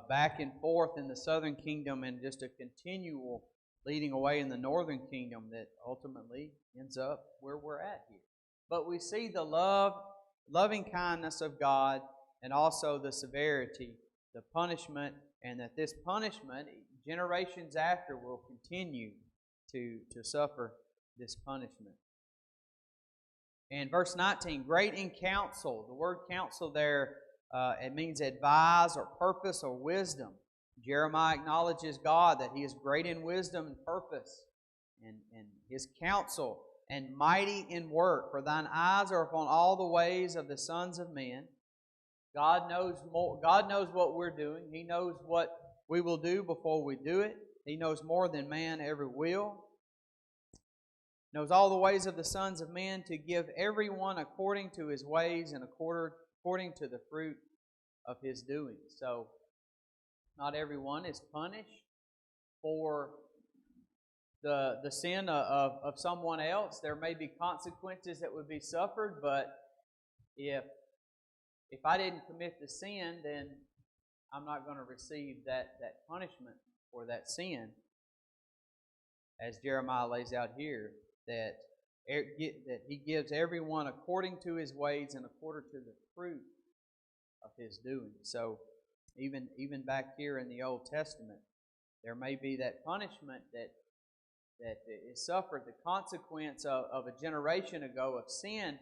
back and forth in the southern kingdom and just a continual leading away in the northern kingdom that ultimately ends up where we're at here. But we see the loving kindness of God and also the severity, the punishment, and that this punishment, generations after, will continue to suffer this punishment. And verse 19, great in counsel. The word counsel there, it means advise or purpose or wisdom. Jeremiah acknowledges God that He is great in wisdom and purpose and His counsel, and mighty in work. For thine eyes are upon all the ways of the sons of men. God knows more. God knows what we're doing. He knows what we will do before we do it. He knows more than man ever will. Knows all the ways of the sons of men, to give everyone according to his ways and according to the fruit of his doing. So, not everyone is punished for the sin of someone else. There may be consequences that would be suffered, but if I didn't commit the sin, then I'm not going to receive that punishment for that sin. As Jeremiah lays out here, that He gives everyone according to his ways and according to the fruit of his doing. So even back here in the Old Testament, there may be that punishment that is suffered, the consequence of a generation ago of sin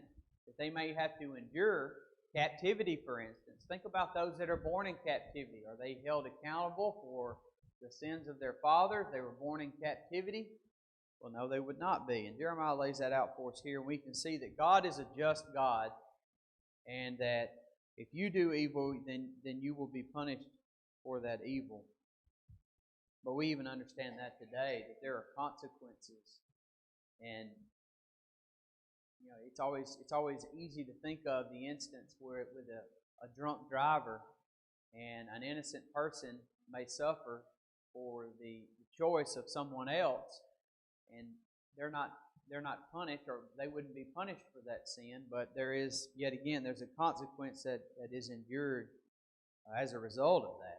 that they may have to endure. Captivity, for instance. Think about those that are born in captivity. Are they held accountable for the sins of their fathers? They were born in captivity? Well, no, they would not be. And Jeremiah lays that out for us here. We can see that God is a just God, and that if you do evil, then you will be punished for that evil. But we even understand that today, that there are consequences. And it's always easy to think of the instance where with a drunk driver and an innocent person may suffer for the choice of someone else, and they're not punished, or they wouldn't be punished for that sin, but there's a consequence that is endured as a result of that.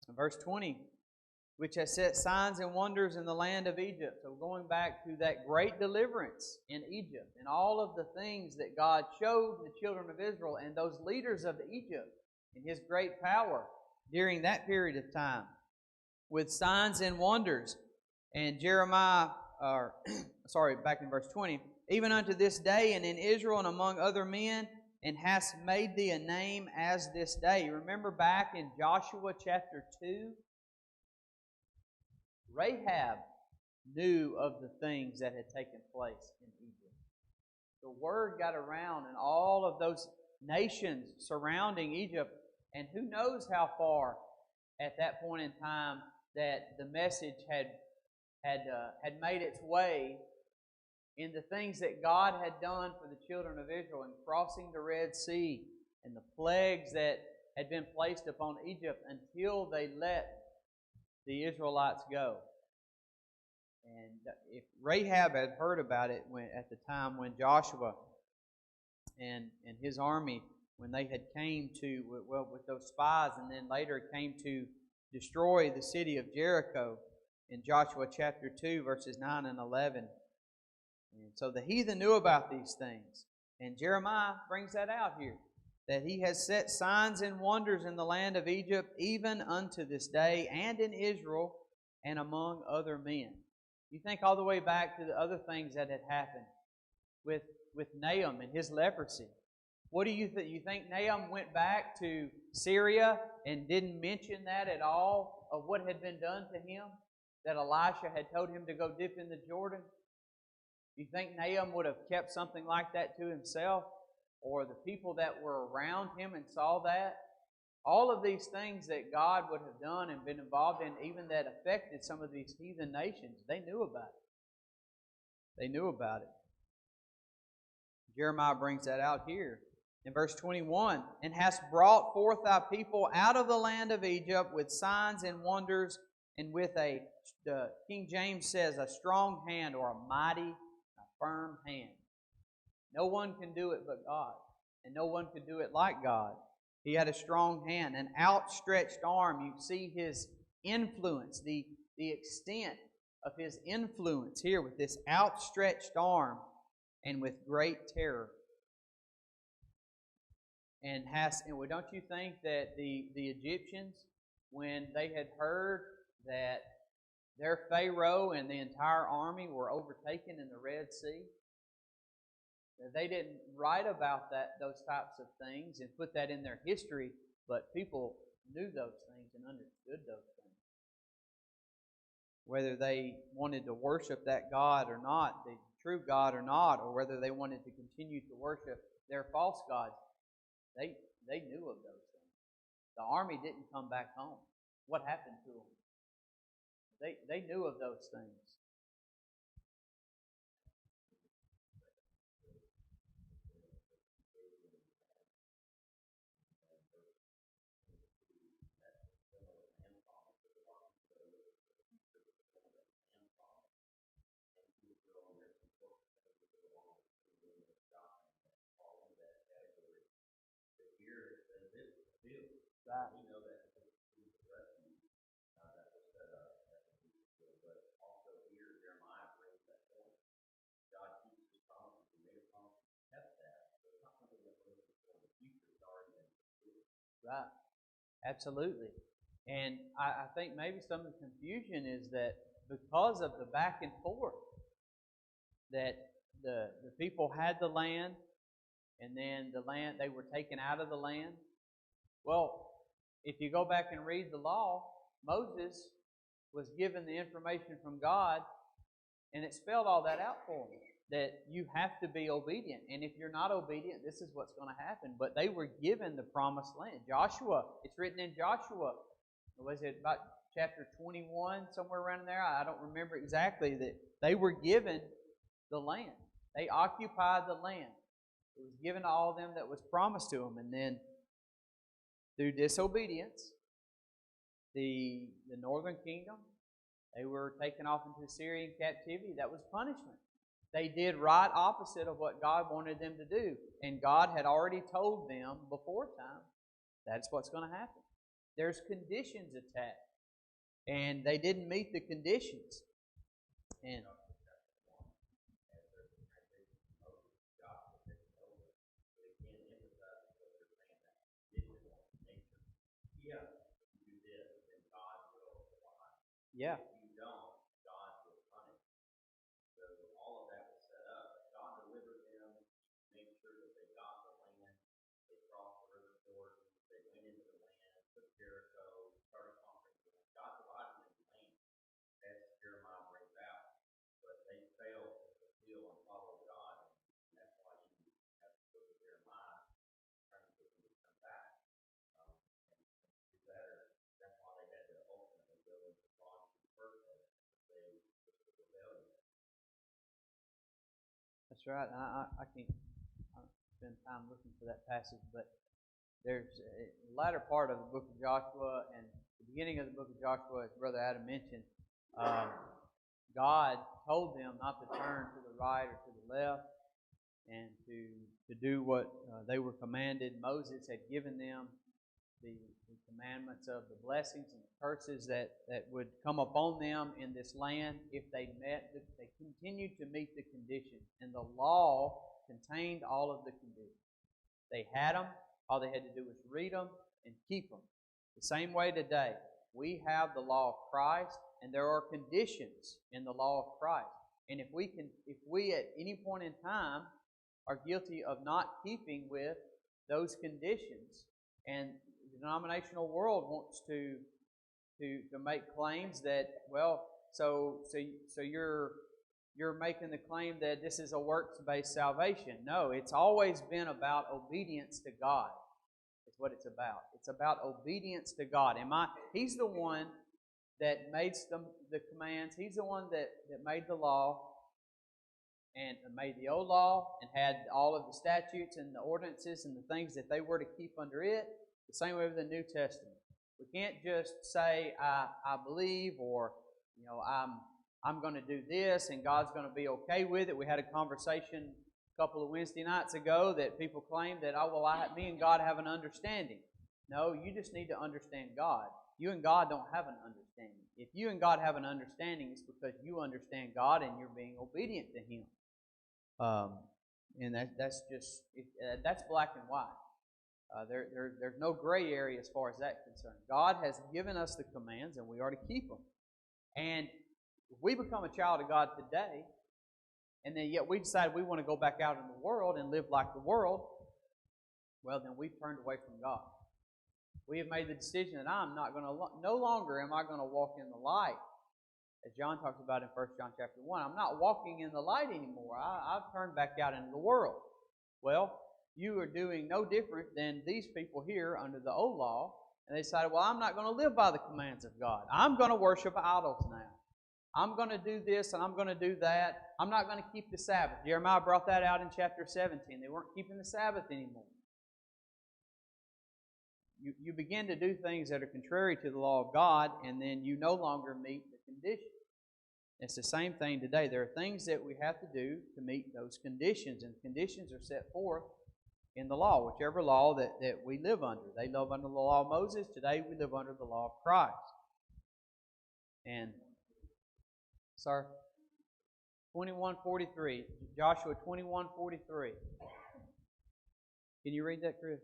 In verse 20, which has set signs and wonders in the land of Egypt. So going back to that great deliverance in Egypt and all of the things that God showed the children of Israel and those leaders of Egypt in His great power during that period of time with signs and wonders. And back in verse 20, even unto this day and in Israel and among other men, and hast made thee a name as this day. You remember back in Joshua chapter 2, Rahab knew of the things that had taken place in Egypt. The word got around in all of those nations surrounding Egypt, and who knows how far at that point in time that the message had made its way in the things that God had done for the children of Israel in crossing the Red Sea and the plagues that had been placed upon Egypt until they let the Israelites go. And if Rahab had heard about it at the time when Joshua and his army, when they had came to, with those spies, and then later came to destroy the city of Jericho in Joshua chapter 2, verses 9 and 11. And so the heathen knew about these things. And Jeremiah brings that out here, that He has set signs and wonders in the land of Egypt, even unto this day, and in Israel, and among other men. You think all the way back to the other things that had happened with Nahum and his leprosy. What do you think? You think Nahum went back to Syria and didn't mention that at all, of what had been done to him? That Elisha had told him to go dip in the Jordan? You think Nahum would have kept something like that to himself? Or the people that were around him and saw that? All of these things that God would have done and been involved in, even that affected some of these heathen nations, they knew about it. They knew about it. Jeremiah brings that out here in verse 21. And hast brought forth thy people out of the land of Egypt with signs and wonders, and with King James says, a strong hand, or a mighty, a firm hand. No one can do it but God. And no one could do it like God. He had a strong hand, an outstretched arm. You see his influence, the extent of his influence here with this outstretched arm and with great terror. And don't you think that the Egyptians, when they had heard that their Pharaoh and the entire army were overtaken in the Red Sea, they didn't write about those types of things and put that in their history, but people knew those things and understood those things. Whether they wanted to worship that God or not, the true God or not, or whether they wanted to continue to worship their false gods, they knew of those things. The army didn't come back home. What happened to them? They knew of those things. Right. We know that the rescue that was set up, but also here Jeremiah brings that point. God keeps His promises. He made a promise to test that. So it's not something that we're looking for in the future. It's already been fulfilled. Right. Absolutely. And I think maybe some of the confusion is that because of the back and forth, that the people had the land, and then they were taken out of the land. Well, if you go back and read the law, Moses was given the information from God, and it spelled all that out for him, that you have to be obedient. And if you're not obedient, this is what's going to happen. But they were given the promised land. Joshua, it's written in Joshua, was it about chapter 21, somewhere around there? I don't remember exactly, that they were given the land. They occupied the land. It was given to all of them that was promised to them. And then through disobedience, the northern kingdom, they were taken off into Syrian captivity. That was punishment. They did right opposite of what God wanted them to do. And God had already told them before time, that's what's going to happen. There's conditions attached. And they didn't meet the conditions. And yeah. If you don't, God will punish. So all of that was set up. God delivered them, made sure that they got the land. They crossed the river Jordan. They went into the land, took Jericho, started conquering the land. God provided them the land, as Jeremiah brings out. But they failed to fulfill and follow God. And that's why you have to go to Jeremiah, trying to get them to come back. And do better. That's why they had to ultimately go into That's right. I can't spend time looking for that passage, but there's a latter part of the book of Joshua and the beginning of the book of Joshua, as Brother Adam mentioned. God told them not to turn to the right or to the left, and to do what they were commanded. Moses had given them the commandments of the blessings and the curses that would come upon them in this land if they continued to meet the conditions. And the law contained all of the conditions. They had them. All they had to do was read them and keep them. The same way today, we have the law of Christ, and there are conditions in the law of Christ. And if we at any point in time are guilty of not keeping with those conditions, and the denominational world wants to make claims that, well, so you're making the claim that this is a works-based salvation. No, it's always been about obedience to God. Is what it's about. It's about obedience to God. He's the one that made the commands. He's the one that made the law and made the old law and had all of the statutes and the ordinances and the things that they were to keep under it. The same way with the New Testament. We can't just say, I believe, or, I'm going to do this and God's going to be okay with it. We had a conversation a couple of Wednesday nights ago that people claimed that, me and God have an understanding. No, you just need to understand God. You and God don't have an understanding. If you and God have an understanding, it's because you understand God and you're being obedient to Him. And that's just that's black and white. There's no gray area as far as that's concerned. God has given us the commands, and we are to keep them. And if we become a child of God today, and then yet we decide we want to go back out in the world and live like the world, well, then we've turned away from God. We have made the decision that no longer am I going to walk in the light. As John talks about in 1 John chapter 1, I'm not walking in the light anymore. I've turned back out into the world. Well, you are doing no different than these people here under the old law, and they decided, well, I'm not going to live by the commands of God. I'm going to worship idols now. I'm going to do this and I'm going to do that. I'm not going to keep the Sabbath. Jeremiah brought that out in chapter 17. They weren't keeping the Sabbath anymore. You begin to do things that are contrary to the law of God, and then you no longer meet the conditions. It's the same thing today. There are things that we have to do to meet those conditions, and conditions are set forth in the law, whichever law that we live under. They live under the law of Moses. Today we live under the law of Christ. And, sir, 21:43, Joshua 21:43. Can you read that, Chris?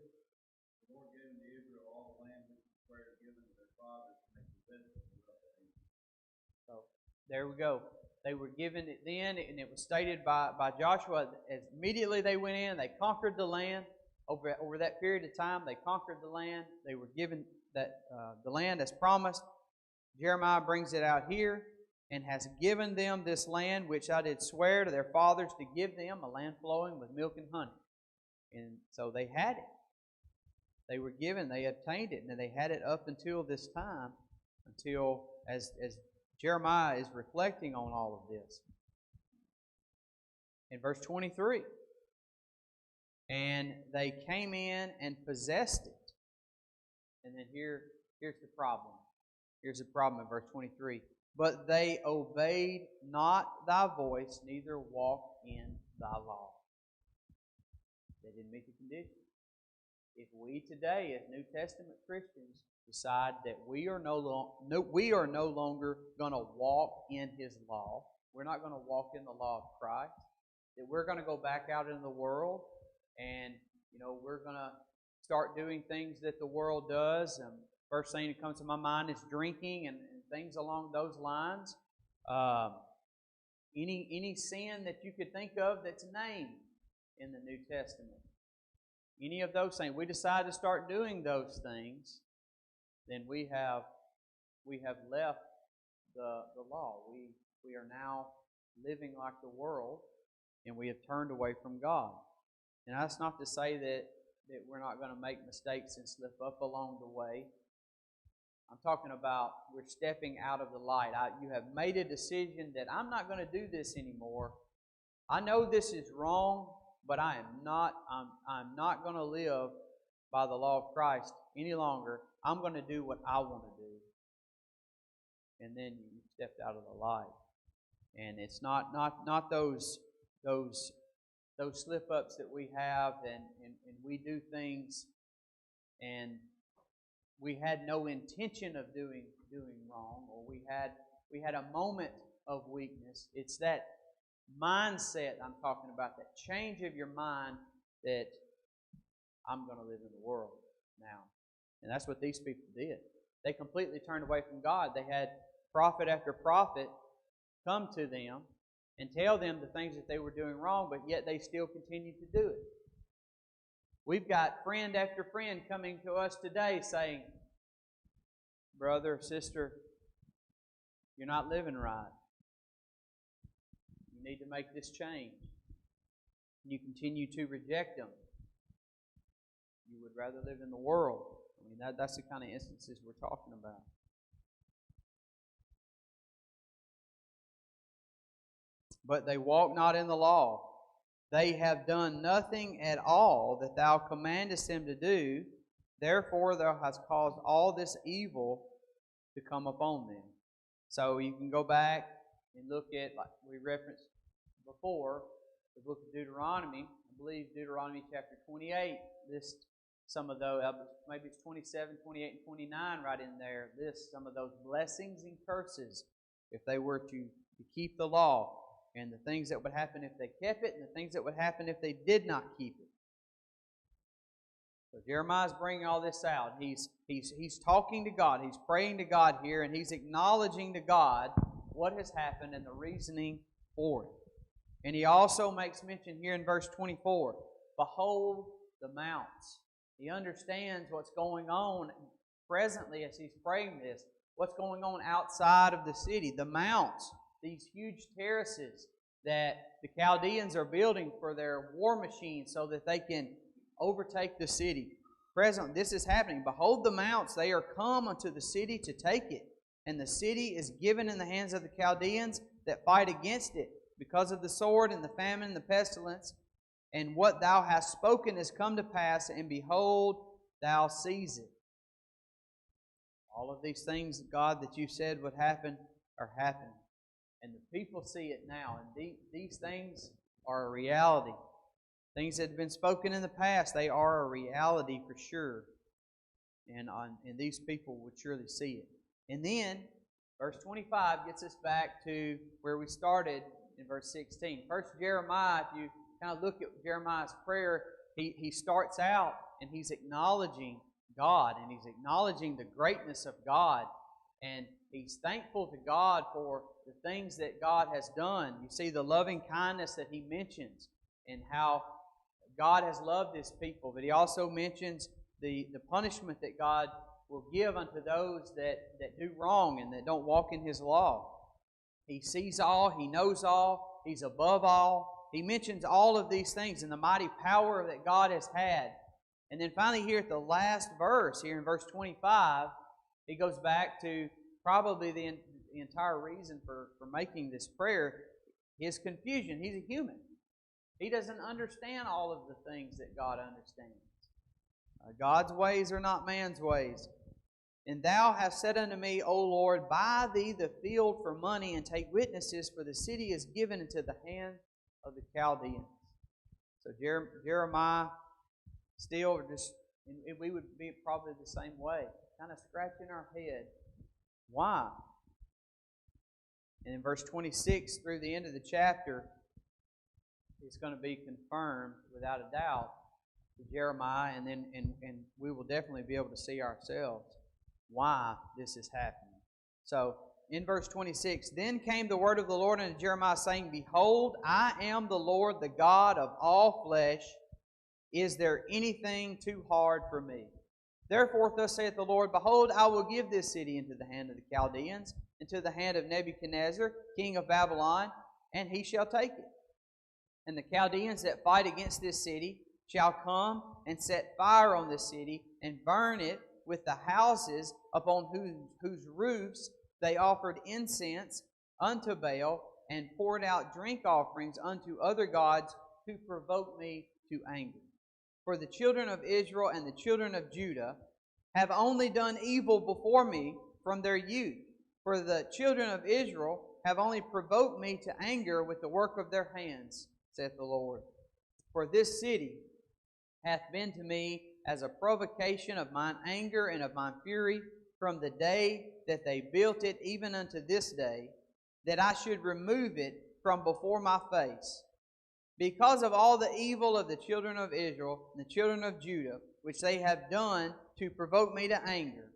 So there we go. They were given it then, and it was stated by Joshua as immediately they went in, they conquered the land. Over that period of time, they conquered the land. They were given that the land as promised. Jeremiah brings it out here and has given them this land which I did swear to their fathers to give them, a land flowing with milk and honey. And so they had it. They were given, they obtained it, and they had it up until this time, until as Jeremiah is reflecting on all of this. In verse 23, and they came in and possessed it. And then here's the problem. Here's the problem in verse 23. But they obeyed not thy voice, neither walked in thy law. They didn't meet the condition. If we today, as New Testament Christians, decide that we are no longer going to walk in His law, we're not going to walk in the law of Christ, that we're going to go back out in the world and we're going to start doing things that the world does. And first thing that comes to my mind is drinking and things along those lines. Any sin that you could think of that's named in the New Testament. Any of those things, we decide to start doing those things, then we have left the law. We are now living like the world, and we have turned away from God. And that's not to say that we're not going to make mistakes and slip up along the way. I'm talking about we're stepping out of the light. You have made a decision that I'm not going to do this anymore. I know this is wrong, but I'm not going to live by the law of Christ any longer. I'm going to do what I want to do. And then you stepped out of the light. And it's not those slip-ups that we have and we do things and we had no intention of doing wrong, or we had a moment of weakness. It's that mindset I'm talking about, that change of your mind that I'm going to live in the world now. And that's what these people did. They completely turned away from God. They had prophet after prophet come to them and tell them the things that they were doing wrong, but yet they still continued to do it. We've got friend after friend coming to us today saying, brother, sister, you're not living right. You need to make this change. You continue to reject them. You would rather live in the world. I mean, that's the kind of instances we're talking about. But they walk not in the law. They have done nothing at all that thou commandest them to do. Therefore thou hast caused all this evil to come upon them. So you can go back and look at, like we referenced before, the book of Deuteronomy. I believe Deuteronomy chapter 28 lists some of those, maybe it's 27, 28, and 29 right in there, lists some of those blessings and curses if they were to keep the law, and the things that would happen if they kept it, and the things that would happen if they did not keep it. So Jeremiah's bringing all this out. He's talking to God. He's praying to God here, and he's acknowledging to God what has happened and the reasoning for it. And he also makes mention here in verse 24, behold the mounts. He understands what's going on presently as he's praying this, what's going on outside of the city. The mounts, these huge terraces that the Chaldeans are building for their war machines so that they can overtake the city. Presently, this is happening. Behold the mounts, they are come unto the city to take it. And the city is given in the hands of the Chaldeans that fight against it, because of the sword and the famine and the pestilence. And what thou hast spoken has come to pass, and behold, thou seest it. All of these things, God, that you said would happen are happening. And the people see it now. And these things are a reality. Things that have been spoken in the past, they are a reality for sure. And these people would surely see it. And then, verse 25 gets us back to where we started in verse 16. First, Jeremiah, if you kind of look at Jeremiah's prayer, he starts out and he's acknowledging God, and he's acknowledging the greatness of God, and he's thankful to God for the things that God has done. You see the loving kindness that he mentions and how God has loved His people, but he also mentions the punishment that God will give unto those that do wrong and that don't walk in His law. He sees all, He knows all, He's above all. He mentions all of these things and the mighty power that God has had. And then finally here at the last verse, here in verse 25, he goes back to probably the entire reason for making this prayer, his confusion. He's a human. He doesn't understand all of the things that God understands. God's ways are not man's ways. And thou hast said unto me, O Lord, buy thee the field for money, and take witnesses, for the city is given into the hand of the Chaldeans. So Jeremiah still just, and we would be probably the same way, kind of scratching our head. Why? And in verse 26 through the end of the chapter, it's going to be confirmed without a doubt to Jeremiah, and we will definitely be able to see ourselves why this is happening. So, in verse 26, then came the word of the Lord unto Jeremiah, saying, Behold, I am the Lord, the God of all flesh. Is there anything too hard for me? Therefore, thus saith the Lord, Behold, I will give this city into the hand of the Chaldeans, into the hand of Nebuchadnezzar, king of Babylon, and he shall take it. And the Chaldeans that fight against this city shall come and set fire on this city, and burn it with the houses upon whose roofs they offered incense unto Baal, and poured out drink offerings unto other gods who provoke me to anger. For the children of Israel and the children of Judah have only done evil before me from their youth. For the children of Israel have only provoked me to anger with the work of their hands, saith the Lord. For this city hath been to me as a provocation of mine anger and of mine fury from the day that they built it even unto this day, that I should remove it from before my face. Because of all the evil of the children of Israel and the children of Judah, which they have done to provoke me to anger,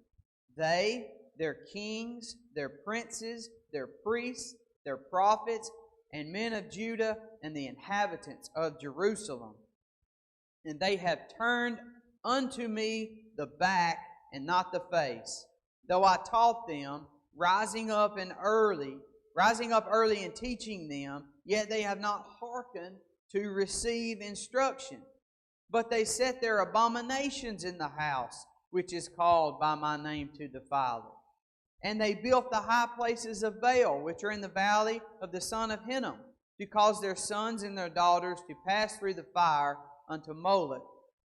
they, their kings, their princes, their priests, their prophets, and men of Judah, and the inhabitants of Jerusalem, and they have turned unto me the back and not the face. Though I taught them, rising up early and teaching them, yet they have not hearkened to receive instruction. But they set their abominations in the house, which is called by my name, to defile it. And they built the high places of Baal, which are in the valley of the son of Hinnom, to cause their sons and their daughters to pass through the fire unto Moloch,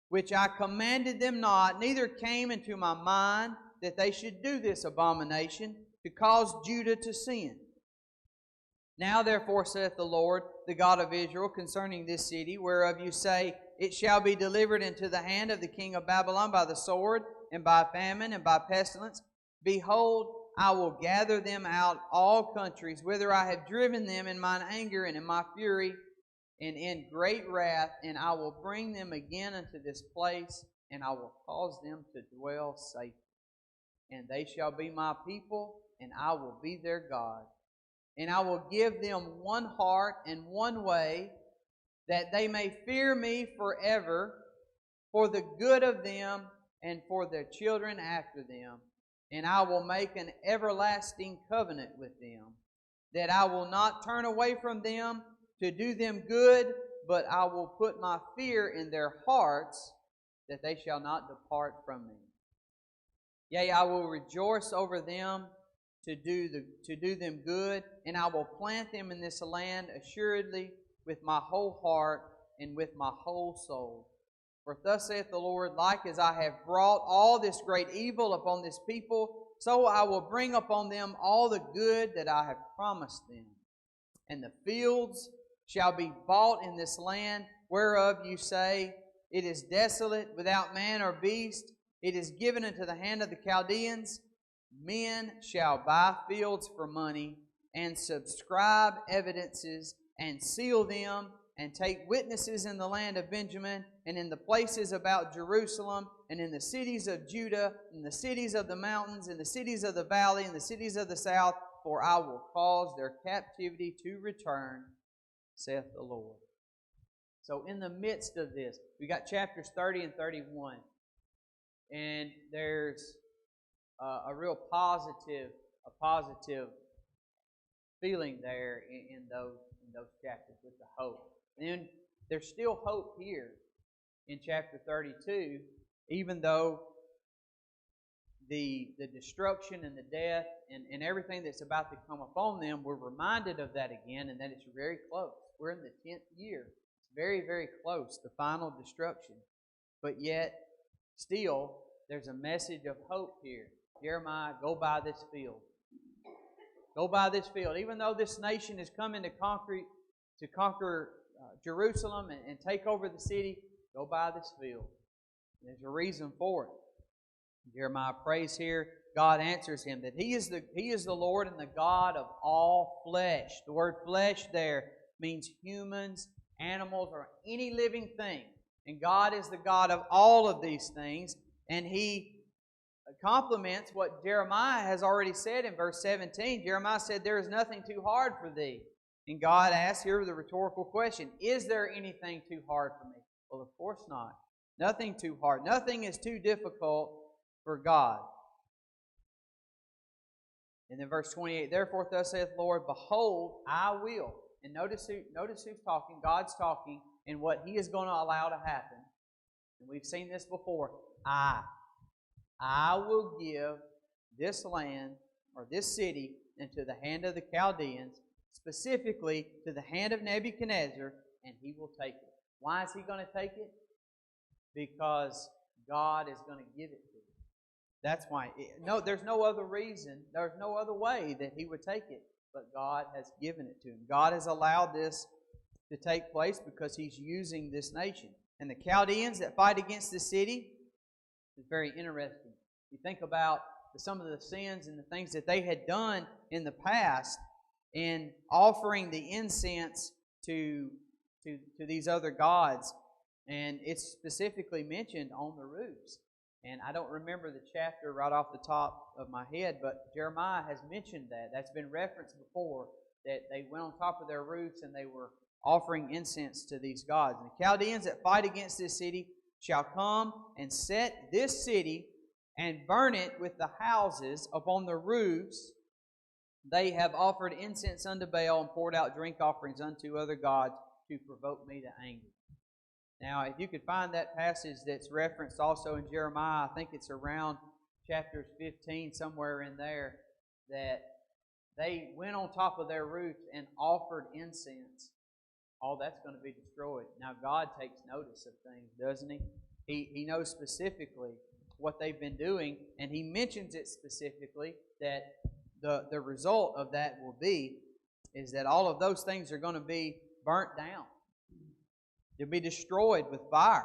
which I commanded them not, neither came into my mind that they should do this abomination, to cause Judah to sin. Now therefore saith the Lord, the God of Israel, concerning this city, whereof you say, it shall be delivered into the hand of the king of Babylon by the sword, and by famine, and by pestilence. Behold, I will gather them out all countries, whither I have driven them in mine anger and in my fury, and in great wrath, and I will bring them again unto this place, and I will cause them to dwell safely. And they shall be my people, and I will be their God. And I will give them one heart and one way, that they may fear me forever, for the good of them and for their children after them. And I will make an everlasting covenant with them, that I will not turn away from them to do them good, but I will put my fear in their hearts, that they shall not depart from me. Yea, I will rejoice over them to do them good, and I will plant them in this land assuredly with my whole heart and with my whole soul. For thus saith the Lord, like as I have brought all this great evil upon this people, so I will bring upon them all the good that I have promised them. And the fields shall be bought in this land, whereof you say, it is desolate, without man or beast. It is given into the hand of the Chaldeans. Men shall buy fields for money, and subscribe evidences, and seal them, and take witnesses in the land of Benjamin, and in the places about Jerusalem, and in the cities of Judah, and the cities of the mountains, and the cities of the valley, and the cities of the south, for I will cause their captivity to return, saith the Lord. So in the midst of this, we got chapters 30 and 31, and there's a real positive feeling there in those chapters with the hope. And there's still hope here in chapter 32, even though the destruction and the death and everything that's about to come upon them, we're reminded of that again, and that it's very close. We're in the 10th year. It's very, very close, the final destruction. But yet, still, there's a message of hope here. Jeremiah, go buy this field. Go buy this field. Even though this nation is coming to conquer Jerusalem and take over the city, go buy this field. There's a reason for it. Jeremiah prays here. God answers him that He is the Lord and the God of all flesh. The word flesh there means humans, animals, or any living thing. And God is the God of all of these things. And He complements what Jeremiah has already said in verse 17. Jeremiah said, there is nothing too hard for thee. And God asks here the rhetorical question, is there anything too hard for me? Well, of course not. Nothing too hard. Nothing is too difficult for God. And then verse 28, therefore thus saith the Lord, behold, I will. And notice who's talking. God's talking, and what He is going to allow to happen. And we've seen this before. I will give this land or this city into the hand of the Chaldeans, specifically to the hand of Nebuchadnezzar, and he will take it. Why is he going to take it? Because God is going to give it to him. That's why. There's no other reason, there's no other way that he would take it, but God has given it to him. God has allowed this to take place because He's using this nation. And the Chaldeans that fight against the city is very interesting. You think about some of the sins and the things that they had done in the past in offering the incense to these other gods. And it's specifically mentioned on the roofs. And I don't remember the chapter right off the top of my head, but Jeremiah has mentioned that. That's been referenced before, that they went on top of their roofs and they were offering incense to these gods. And the Chaldeans that fight against this city shall come and set this city and burn it with the houses upon the roofs. They have offered incense unto Baal and poured out drink offerings unto other gods to provoke me to anger. Now, if you could find that passage that's referenced also in Jeremiah, I think it's around chapters 15, somewhere in there, that they went on top of their roofs and offered incense. All that's going to be destroyed. Now, God takes notice of things, doesn't He? He knows specifically what they've been doing, and He mentions it specifically that the result of that will be is that all of those things are going to be burnt down, You'll be destroyed with fire.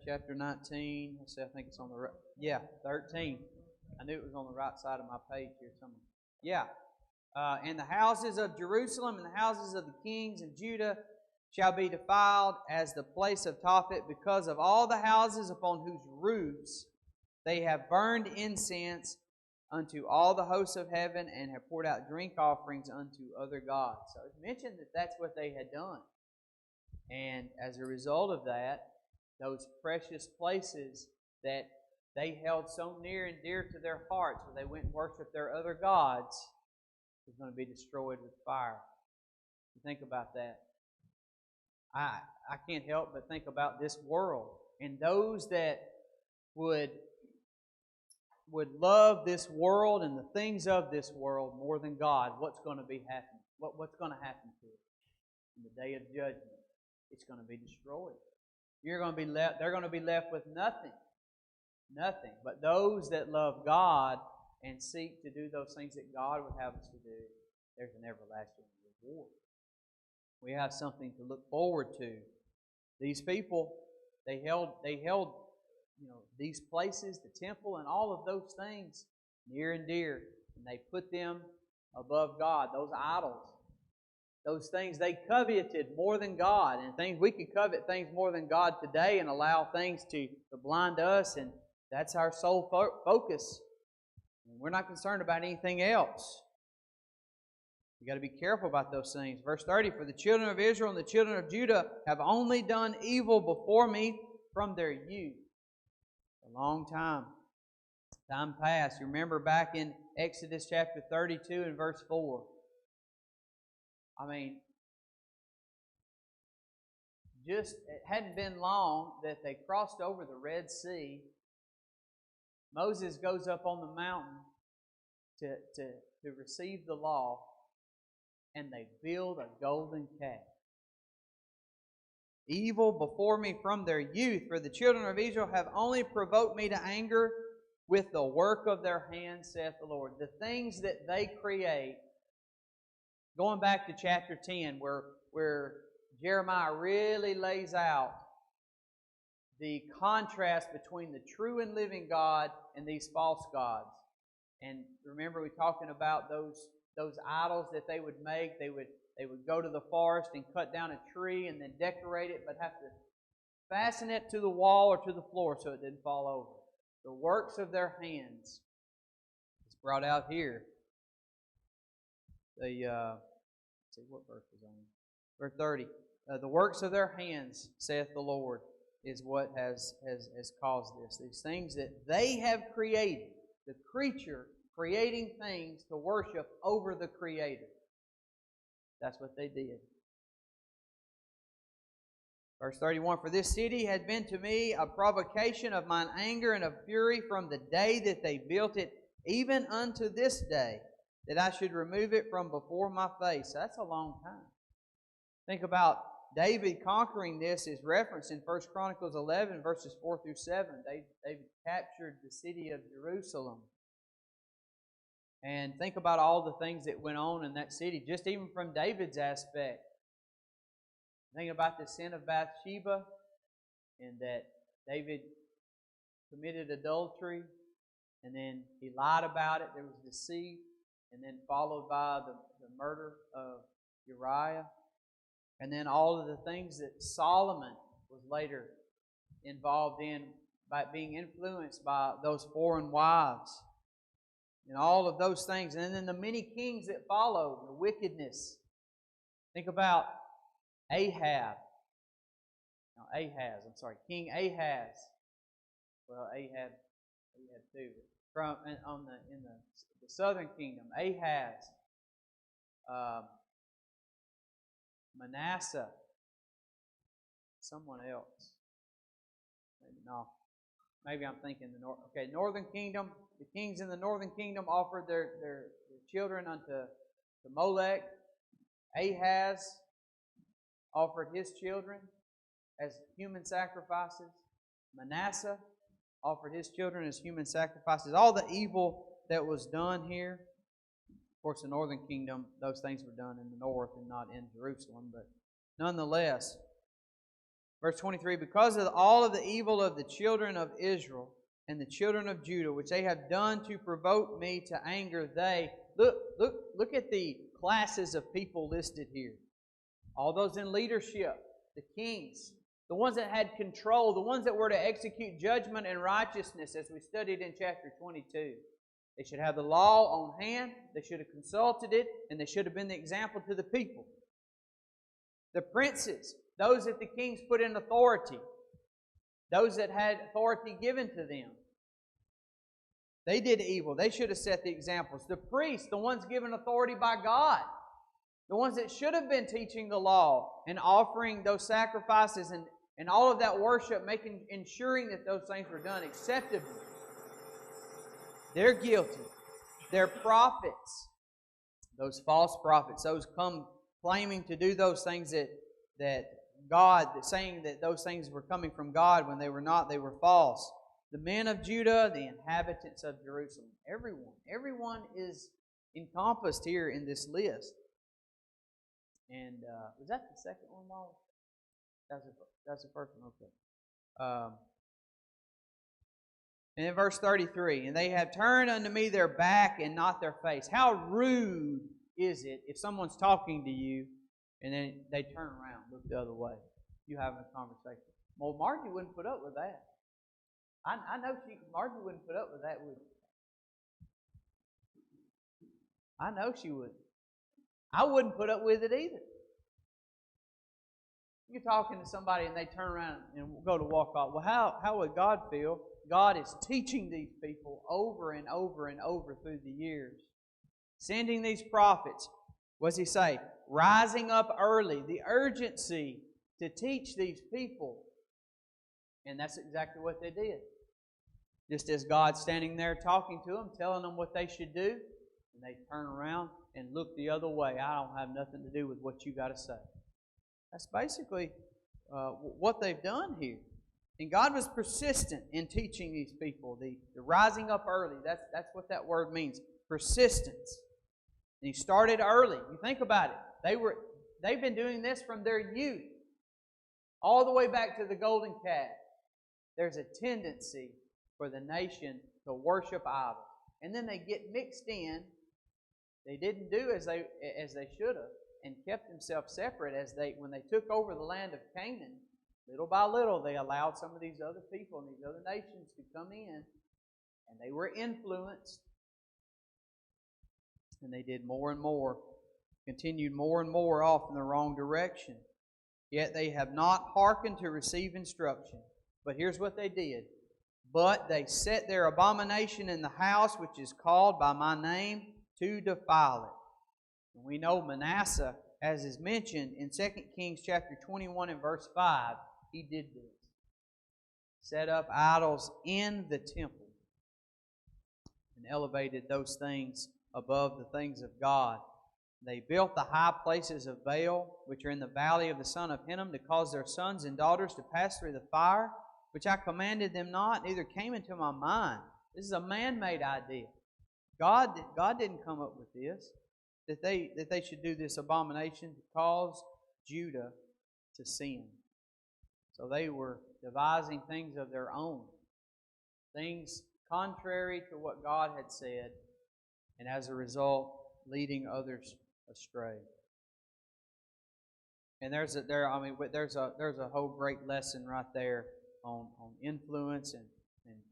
Chapter 19. Let's see, I think it's on the right. Yeah, 13. I knew it was on the right side of my page here somewhere. Yeah. And the houses of Jerusalem and the houses of the kings of Judah shall be defiled as the place of Tophet, because of all the houses upon whose roofs they have burned incense unto all the hosts of heaven, and have poured out drink offerings unto other gods. So it's mentioned that that's what they had done. And as a result of that, those precious places that they held so near and dear to their hearts, where they went and worshiped their other gods, was going to be destroyed with fire. You think about that. I can't help but think about this world and those that would love this world and the things of this world more than God. What's going to be happening? What's going to happen to it in the day of judgment? It's going to be destroyed. You're going to be left. They're going to be left with nothing. Nothing. But those that love God and seek to do those things that God would have us to do, there's an everlasting reward. We have something to look forward to. These people, they held these places, the temple, and all of those things near and dear, and they put them above God. Those idols, those things they coveted more than God, and things we could covet things more than God today, and allow things to blind us, and that's our sole focus. We're not concerned about anything else. You've got to be careful about those things. Verse 30, for the children of Israel and the children of Judah have only done evil before me from their youth. A long time. Time past. You remember back in Exodus chapter 32 and verse 4. I mean, it hadn't been long that they crossed over the Red Sea. Moses goes up on the mountain to receive the law, and they build a golden calf. Evil before me from their youth, for the children of Israel have only provoked me to anger with the work of their hands, saith the Lord. The things that they create, going back to chapter 10, where Jeremiah really lays out the contrast between the true and living God and these false gods. And remember, we're talking about those idols that they would make. They would go to the forest and cut down a tree and then decorate it, but have to fasten it to the wall or to the floor so it didn't fall over. The works of their hands. It's brought out here. Let's see what verse is on. Verse 30. The works of their hands, saith the Lord, is what has caused this. These things that they have created. The creature creating things to worship over the Creator. That's what they did. Verse 31, for this city had been to me a provocation of mine anger and of fury from the day that they built it, even unto this day, that I should remove it from before my face. That's a long time. Think about David conquering this is referenced in 1 Chronicles 11, verses 4 through 7. David captured the city of Jerusalem. And think about all the things that went on in that city, just even from David's aspect. Think about the sin of Bathsheba, and that David committed adultery, and then he lied about it. There was deceit, and then followed by the murder of Uriah. And then all of the things that Solomon was later involved in by being influenced by those foreign wives. And all of those things. And then the many kings that followed, the wickedness. Think about Ahab. King Ahaz. Well, Ahab too. In the southern kingdom, Ahaz, Manasseh, someone else. Maybe I'm thinking the north. Okay, northern kingdom. The kings in the northern kingdom offered their children unto Molech. Ahaz offered his children as human sacrifices. Manasseh offered his children as human sacrifices. All the evil that was done here. Of course, the northern kingdom, those things were done in the north and not in Jerusalem. But nonetheless, verse 23, because of all of the evil of the children of Israel and the children of Judah, which they have done to provoke me to anger, look at the classes of people listed here. All those in leadership, the kings, the ones that had control, the ones that were to execute judgment and righteousness, as we studied in chapter 22. They should have the law on hand, they should have consulted it, and they should have been the example to the people. The princes, those that the kings put in authority, those that had authority given to them, they did evil. They should have set the examples. The priests, the ones given authority by God, the ones that should have been teaching the law and offering those sacrifices and all of that worship, ensuring that those things were done acceptably. They're guilty. They're prophets, those false prophets, those come claiming to do those things that God, saying that those things were coming from God when they were not, they were false. The men of Judah, the inhabitants of Jerusalem, everyone is encompassed here in this list. And was that the second one, Molly? That's the first one, okay. And in verse 33, and they have turned unto me their back and not their face. How rude is it if someone's talking to you and then they turn around, look the other way? You having a conversation. Well, Margie wouldn't put up with that. I know Margie wouldn't put up with that, would she? I know she wouldn't. I wouldn't put up with it either. You're talking to somebody and they turn around and go to walk off. Well, how would God feel? God is teaching these people over and over and over through the years. Sending these prophets. What does He say? Rising up early. The urgency to teach these people. And that's exactly what they did. Just as God standing there talking to them, telling them what they should do, and they turn around and look the other way. I don't have nothing to do with what you got to say. That's basically what they've done here. And God was persistent in teaching these people. The rising up early, that's what that word means. Persistence. And He started early. You think about it. They've been doing this from their youth. All the way back to the golden calf. There's a tendency for the nation to worship idols. And then they get mixed in. They didn't do as they should have and kept themselves separate when they took over the land of Canaan. Little by little, they allowed some of these other people and these other nations to come in, and they were influenced. And they did more and more, continued more and more off in the wrong direction. Yet they have not hearkened to receive instruction. But here's what they did. But they set their abomination in the house which is called by my name to defile it. And we know Manasseh, as is mentioned in 2 Kings chapter 21 and verse 5, he did this. Set up idols in the temple and elevated those things above the things of God. They built the high places of Baal, which are in the valley of the son of Hinnom, to cause their sons and daughters to pass through the fire, which I commanded them not, neither came into my mind. This is a man-made idea. God didn't come up with this, that they should do this abomination to cause Judah to sin. So they were devising things of their own, things contrary to what God had said, and as a result, leading others astray. And there's a whole great lesson right there on influence and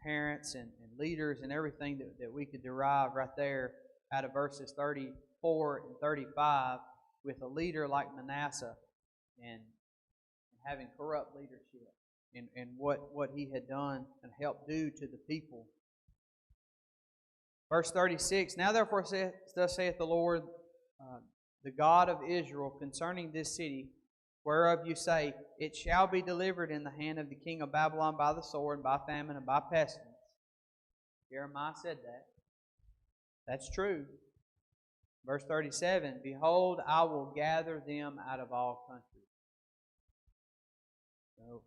parents and leaders and everything that we could derive right there out of verses 34 and 35 with a leader like Manasseh and having corrupt leadership and what he had done and helped do to the people. Verse 36, Now therefore thus saith the Lord, the God of Israel, concerning this city, whereof you say, It shall be delivered in the hand of the king of Babylon by the sword, and by famine, and by pestilence. Jeremiah said that. That's true. Verse 37, Behold, I will gather them out of all countries. So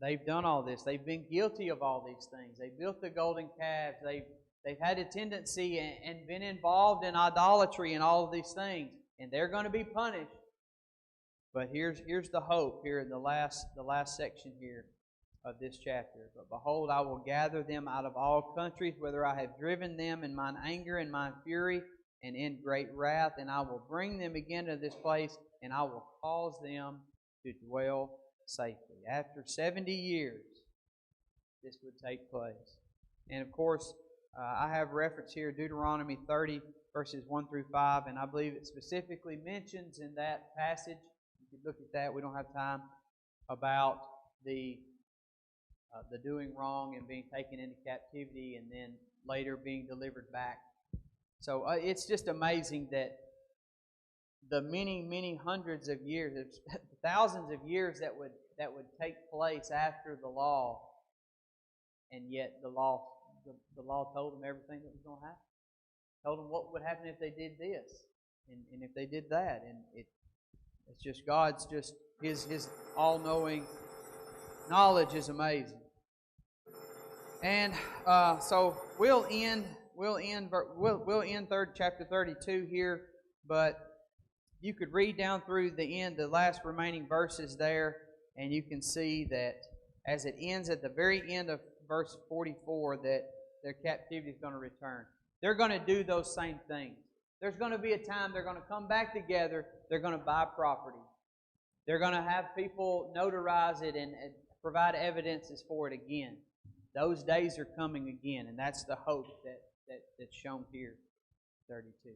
They've done all this. They've been guilty of all these things. They built the golden calves. They've had a tendency and been involved in idolatry and all of these things. And they're going to be punished. But here's the hope here in the last section here of this chapter. But behold, I will gather them out of all countries, whither I have driven them in mine anger and mine fury and in great wrath, and I will bring them again to this place, and I will cause them to dwell safely. After 70 years, this would take place. And of course, I have reference here, Deuteronomy 30, verses 1 through 5, and I believe it specifically mentions in that passage, you could look at that, we don't have time, about the doing wrong and being taken into captivity and then later being delivered back. So it's just amazing that the many hundreds of years, thousands of years that would take place after the law, and yet the law told them everything that was going to happen. Told them what would happen if they did this and if they did that, and it's just God's just His all-knowing knowledge is amazing. And so we'll end chapter 32 here, but you could read down through the end, the last remaining verses there, and you can see that as it ends at the very end of verse 44, that their captivity is going to return. They're going to do those same things. There's going to be a time they're going to come back together. They're going to buy property. They're going to have people notarize it and provide evidences for it again. Those days are coming again, and that's the hope that's shown here, 32.